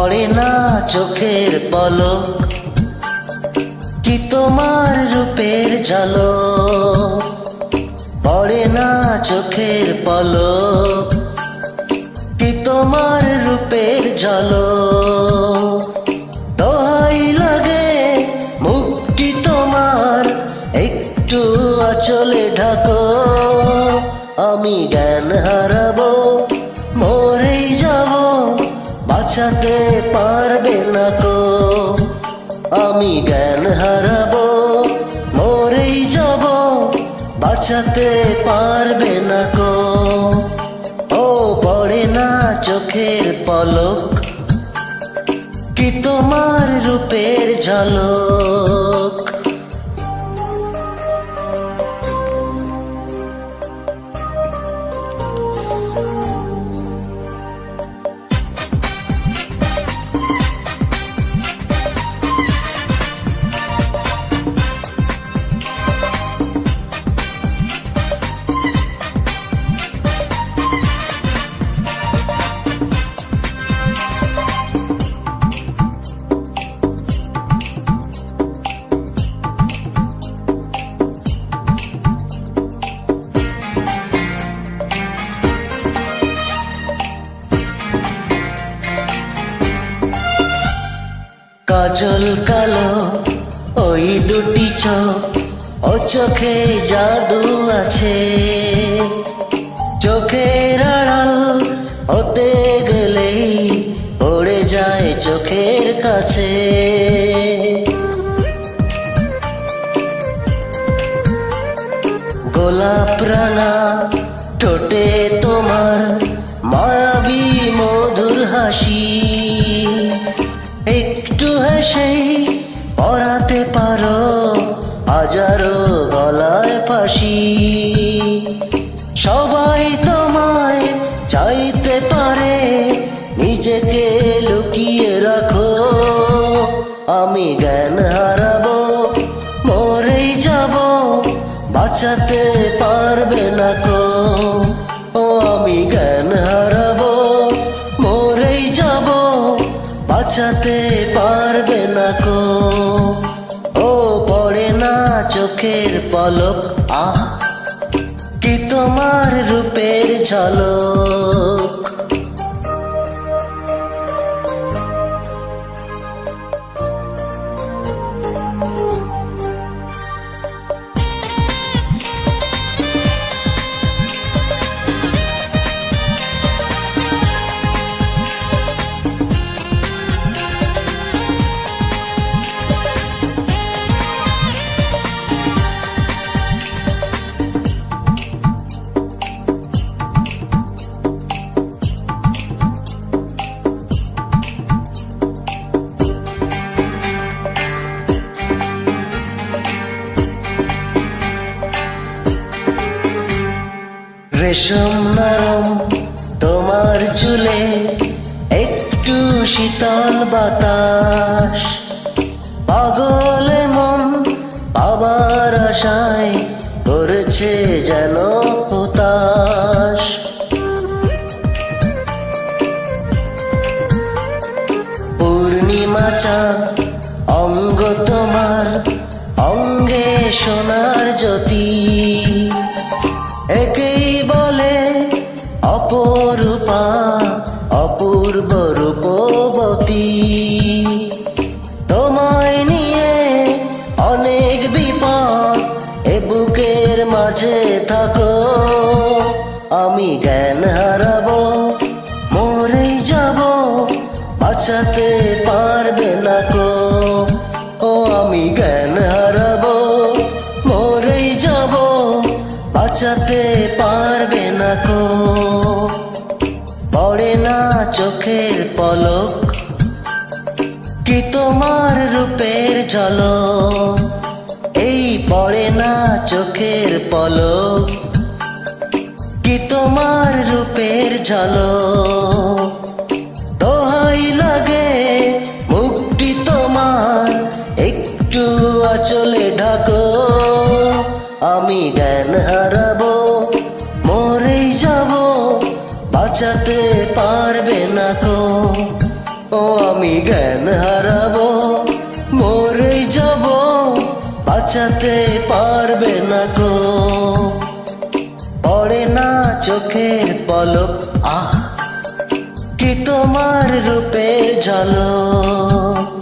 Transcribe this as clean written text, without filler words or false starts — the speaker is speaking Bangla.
পড়ে না চোখের পলক, কি তোমার রূপের ঝলক। পড়ে না চোখের পলক, কি তোমার রূপের ঝলক। দোহাই লাগে মুক্তি তোমার, একটু আঁচলে ঢাকো। আমি জ্ঞান হারাবো, মরেই যাব, বাঁচাতে পারবে না কো। আমি জ্ঞান হারাবো, মরেই যাব, বাঁচাতে পারবে না কো। ও পড়ে না চোখের পলক, কি তোমার রূপের ঝলক। কাজল কালো ওই দুটি চোখ, ও চোখে জাদু আছে। চোখের আড়াল হতে গেলেই পড়ে যায় চোখের কাছে। গোলাপ রাঙা ঠোঁটে তোমার মায়াবী মধুর হাসি। একটু হেসেই পরাতে পারো হাজারো গলায় ফাঁসি। সবাই তোমায় চাইতে পারে, নিজেকে লুকিয়ে রাখো। আমি জ্ঞান হারাবো, মরেই যাব, বাঁচাতে পারবে না কো। ও আমি জ্ঞান হারাবো, মরেই যাব, বাঁচাতে পারবে না কো। ও পড়ে না চোখের পলক, আহ কি তোমার রূপের ঝলক। রেশম নরম তোমার চুলে, একটু শীতল বাতাস। পাগলে মন পাবার আশায় করেছে যেন হতাশ। পূর্ণিমা চাঁদ অঙ্গ তোমার, অঙ্গে সোনার জ্যোতি। একেই বলে অপরূপা, অপূর্ব রূপবতী। তোমায় নিয়ে অনেক বিপদ, এ বুকের মাঝে থাকো। আমি জ্ঞান হারাবো, মরেই যাব, বাঁচাতে পারবে না কো। ও আমি জ্ঞান হারাবো, মরেই যাব, বাঁচাতে পারবে না কো। পড়ে না চোখের পলক, কি তোমার রূপের ঝলক। এই পড়ে না চোখের পলক, কি তোমার রূপের ঝলক। দোহাই লাগে মুক্তি তোমার, একটু আঁচলে ঢাকো। আমি জ্ঞান হারাবো, মরেই যাব, বাঁচাতে পারবে না কো। ও আমি জ্ঞান হারাবো, মরে যাব, বাঁচাতে পারবে না গো। পড়ে না চোখের পলক, আহ কি তোমার রূপের ঝলক।